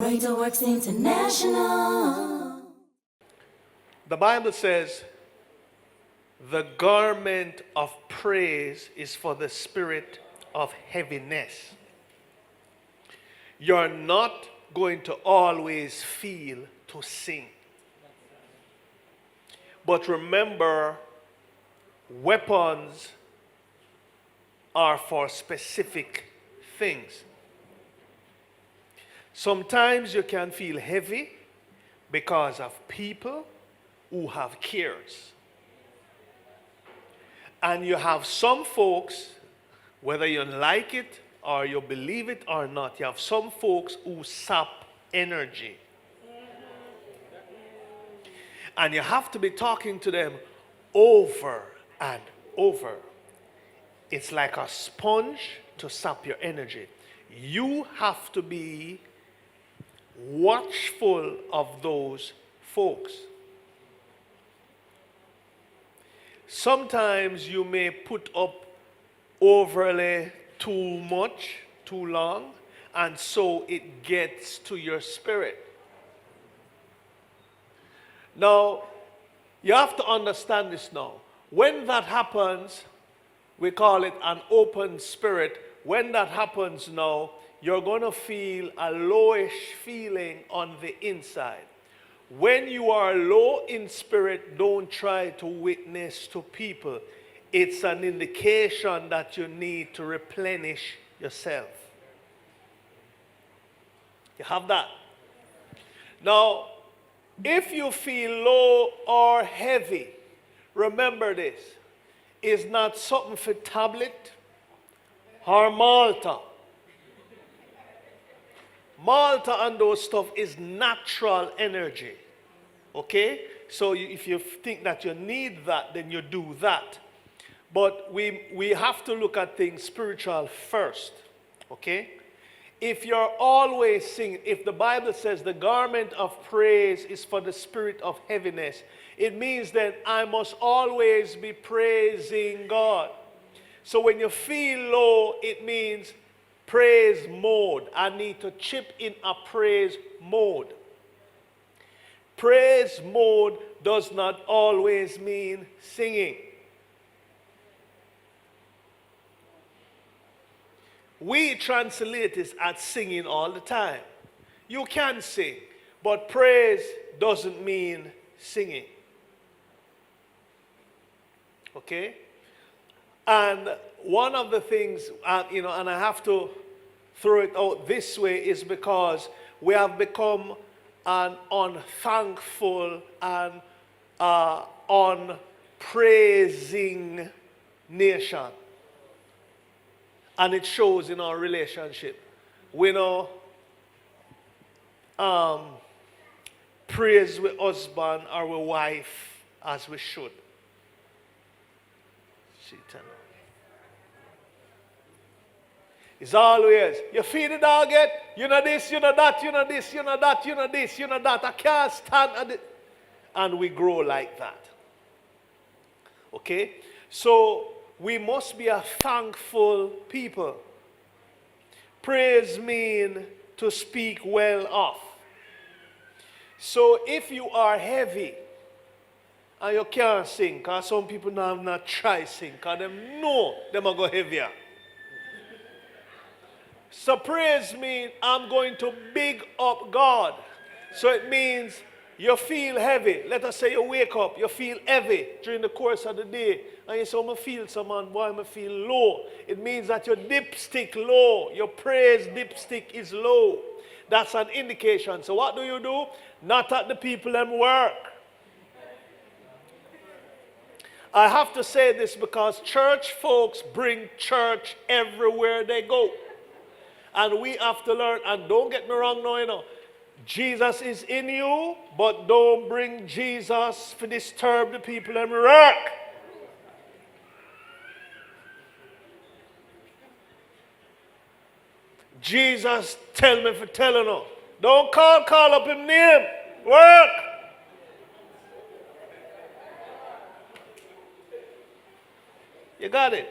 Greater Works International. The Bible says the garment of praise is for the spirit of heaviness. You're not going to always feel to sing. But remember, weapons are for specific things. Sometimes you can feel heavy because of people who have cares. And you have some folks, whether you like it or you believe it or not, you have some folks who sap energy. And you have to be talking to them over and over. It's like a sponge to sap your energy. You have to be watchful of those folks. Sometimes you may put up overly too much, too long, and so it gets to your spirit. Now, you have to understand this now. When that happens, we call it an open spirit. When that happens now, you're going to feel a lowish feeling on the inside. When you are low in spirit, don't try to witness to people. It's an indication that you need to replenish yourself. You have that. Now, if you feel low or heavy, remember this. It's not something for tablet or Malta. Malta and those stuff is natural energy. Okay? So if you think that you need that, then you do that. But we have to look at things spiritual first. Okay? If you're always singing, if the Bible says the garment of praise is for the spirit of heaviness, it means that I must always be praising God. So when you feel low, it means praise mode. I need to chip in a praise mode. Praise mode does not always mean singing. We translators at singing all the time. You can sing, but praise doesn't mean singing. Okay? And one of the things, and I have to throw it out this way, is because we have become an unthankful and unpraising nation. And it shows in our relationship. We know praise with husband or with wife as we should. It's always, you feed the dog yet? You know this, you know that, you know this, you know that, you know this, you know that. I can't stand it. And we grow like that. Okay? So we must be a thankful people. Praise means to speak well of. So if you are heavy and you can't sing, because some people now have not tried sing, because them know them are go heavier. So praise means I'm going to big up God. So it means you feel heavy. Let us say you wake up, you feel heavy during the course of the day. And you say, I feel someone, boy, I feel low. It means that your dipstick low, your praise dipstick is low. That's an indication. So what do? Not at the people them work. I have to say this because church folks bring church everywhere they go. And we have to learn, and don't get me wrong now, Jesus is in you, but don't bring Jesus to disturb the people them work. Jesus tell me for telling you. Don't call up him name. Work. You got it?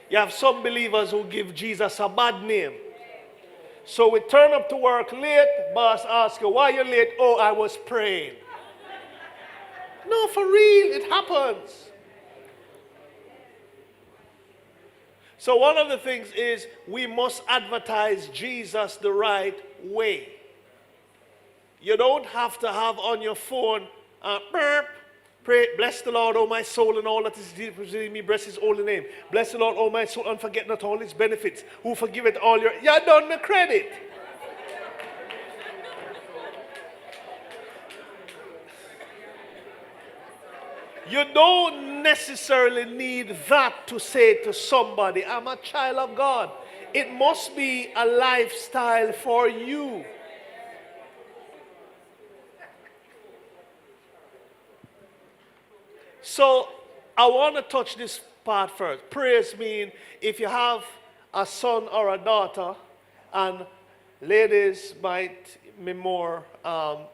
You have some believers who give Jesus a bad name. So we turn up to work late, boss asks you, why you late? Oh, I was praying. No, for real, it happens. So one of the things is we must advertise Jesus the right way. You don't have to have on your phone, pray, bless the Lord, O my soul, and all that is deep within me, bless his holy name. Bless the Lord, O my soul, and forget not all his benefits, who forgiveth all your... You done me credit. You don't necessarily need that to say to somebody, I'm a child of God. It must be a lifestyle for you. So I want to touch this part first. Praise means if you have a son or a daughter, and ladies might be more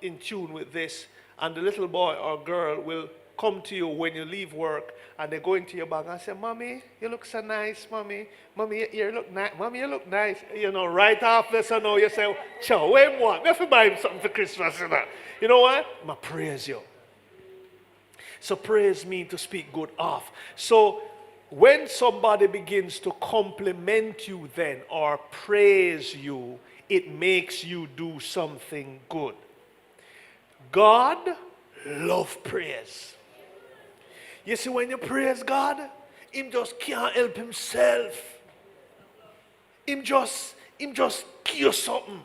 in tune with this, and the little boy or girl will come to you when you leave work, and they go into your bag and say, Mommy, you look so nice, Mommy. Mommy, you look nice. Mommy, you look nice. You know, right after, so now you say, Chow, wait what? We have to buy him something for Christmas. You know what? I praise you. So praise means to speak good of. So when somebody begins to compliment you then or praise you, it makes you do something good. God loves praise. You see, when you praise God, him just can't help himself. Him just give you something.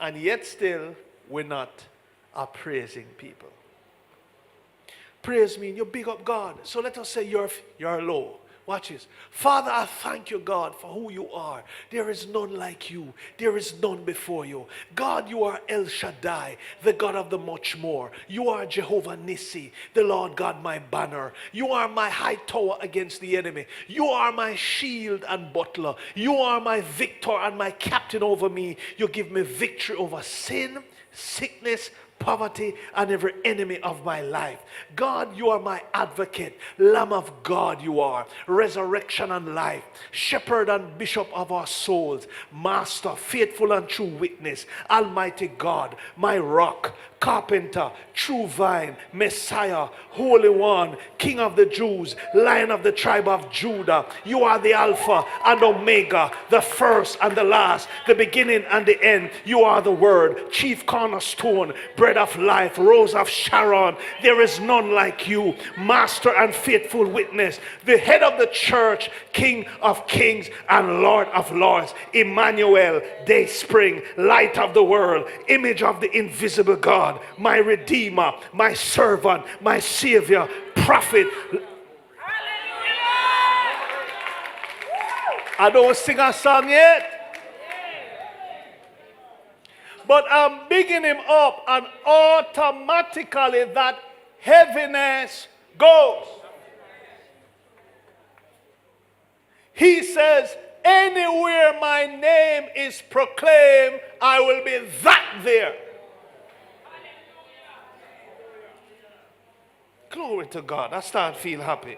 And yet still, we're not praising people. Praise means you big up God. So let us say you're low. Watch this. Father, I thank you, God, for who you are. There is none like you. There is none before you. God, you are El Shaddai, the God of the much more. You are Jehovah Nissi, the Lord God, my banner. You are my high tower against the enemy. You are my shield and butler. You are my victor and my captain over me. You give me victory over sin, sickness, poverty, and every enemy of my life. God, you are my advocate. Lamb of God you are. Resurrection and life. Shepherd and bishop of our souls. Master, faithful and true witness. Almighty God, my rock. Carpenter, true vine, Messiah, Holy One, King of the Jews, Lion of the tribe of Judah. You are the Alpha and Omega, the first and the last, the beginning and the end. You are the Word, chief cornerstone, bread of life, rose of Sharon. There is none like you, master and faithful witness, the head of the church, King of kings and Lord of lords, Emmanuel, day spring, light of the world, image of the invisible God, my Redeemer, my servant, my Savior, prophet. I don't sing a song yet, but I'm bigging him up, and automatically that heaviness goes. He says, anywhere my name is proclaimed, I will be that there. Glory to God. I start to feel happy.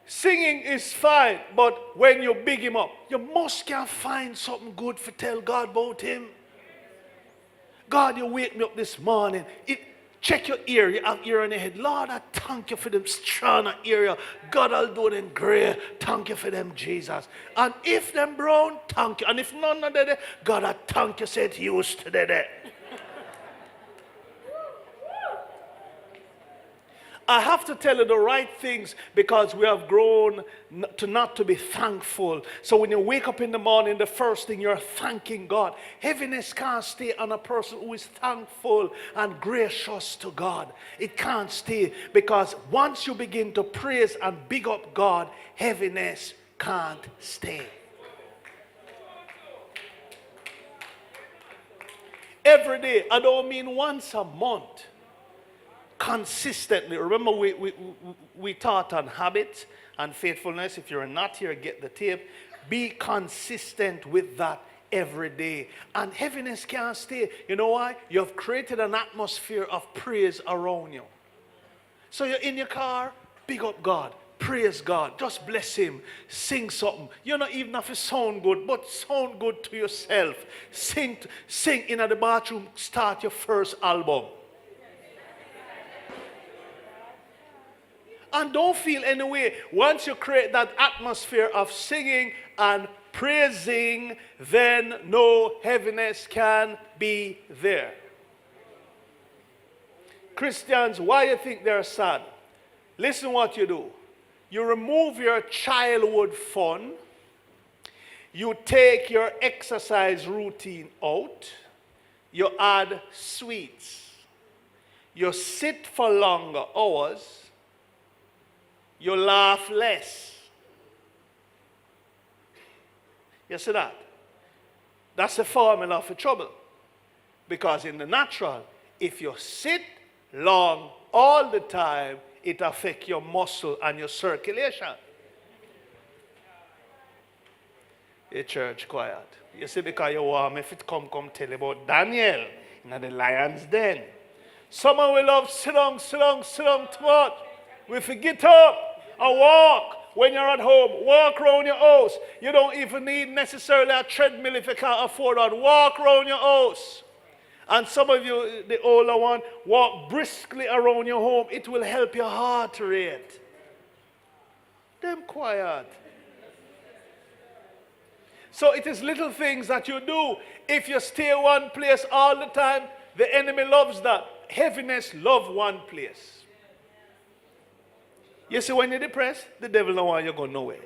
Singing is fine, but when you big him up, you must can find something good to tell God about him. God, you wake me up this morning. Check your ear. You have ear on your head. Lord, I thank you for them strong ear. God, I'll do them gray. Thank you for them, Jesus. And if them brown, thank you. And if none of them, God, I thank you, said he used to that. I have to tell you the right things because we have grown not to be thankful. So when you wake up in the morning, the first thing you're thanking God. Heaviness can't stay on a person who is thankful and gracious to God. It can't stay because once you begin to praise and big up God, heaviness can't stay. Every day, I don't mean once a month. Consistently. Remember we taught on habits and faithfulness. If you're not here, get the tape. Be consistent with that every day. And heaviness can't stay. You know why? You have created an atmosphere of praise around you. So you're in your car, big up God. praise God. Just bless him. Sing something. You don't even have to sound good, but sound good to yourself. Sing in the bathroom. Start your first album. And don't feel any way. Once you create that atmosphere of singing and praising, then no heaviness can be there. Christians, why you think they're sad? Listen what you do. You remove your childhood fun. You take your exercise routine out. You add sweets. You sit for longer hours. You laugh less. You see that? That's the formula for trouble. Because in the natural, if you sit long all the time, it affects your muscle and your circulation. Hey, church, quiet. You see, because you warm, if it come tell you about Daniel in the lion's den. Someone will love sit down too much. We forget up and walk. When you're at home, walk around your house. You don't even need necessarily a treadmill if you can't afford that. Walk around your house. And some of you, the older one, walk briskly around your home. It will help your heart rate. Them quiet. So it is little things that you do. If you stay one place all the time, the enemy loves that. Heaviness loves one place. You see, when you're depressed, the devil don't want you to go nowhere.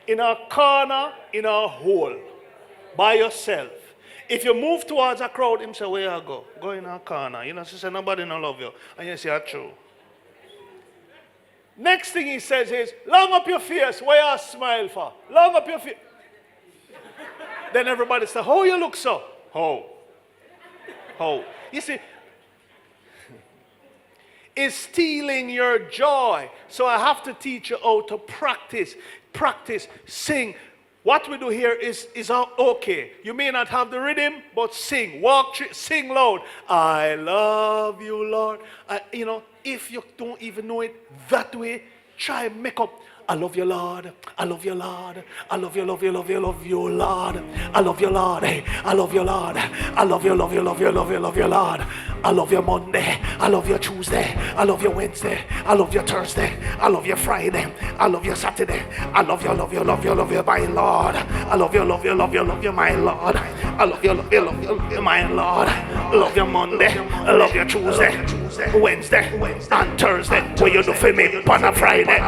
In a corner, in a hole, by yourself. If you move towards a crowd, him say, where you go? Go in a corner. You know, she say, nobody don't love you. And you say, that's true. Next thing he says is, long up your face. Why you smile for? Long up your face. Then everybody say, how you look so? How? You see, is stealing your joy. So I have to teach you how to practice, sing. What we do here is okay. You may not have the rhythm, but sing. Sing loud. I love you, Lord. If you don't even know it that way, try and make up. I love you, Lord. I love you, Lord. I love you, Lord. I love you, Lord. Hey, I love you, Lord. I love you, Lord. I love you Monday. I love you Tuesday. I love you Wednesday. I love you Thursday. I love you Friday. I love you Saturday. I love you, my Lord. I love you, my Lord. I love you, my Lord. I love you Monday. I love you Tuesday, Wednesday, and Thursday. What you do for me on a Friday?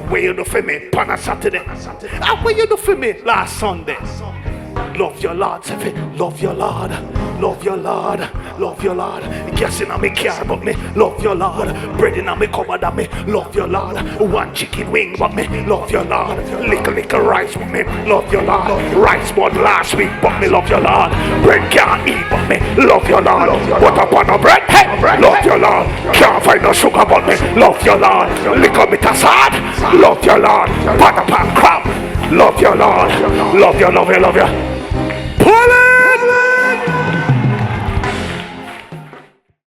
What you do for me on a Saturday? And what you do for me last Sunday? Love your Lord, say love your Lord, love your Lord, love your Lord. Gas in me car, but me love your Lord. Bread in me cupboard, but me love your Lord. One chicken wing, but me love your Lord. Little rice, but me love your Lord. Rice bought last week, but me love your Lord. Bread can't eat, but me love your Lord. Butter upon a bread, hey, love your Lord. Can't find no sugar, but me love your Lord. Little bit of salt, love your Lord. Butter pan crab, love your Lord. Love you.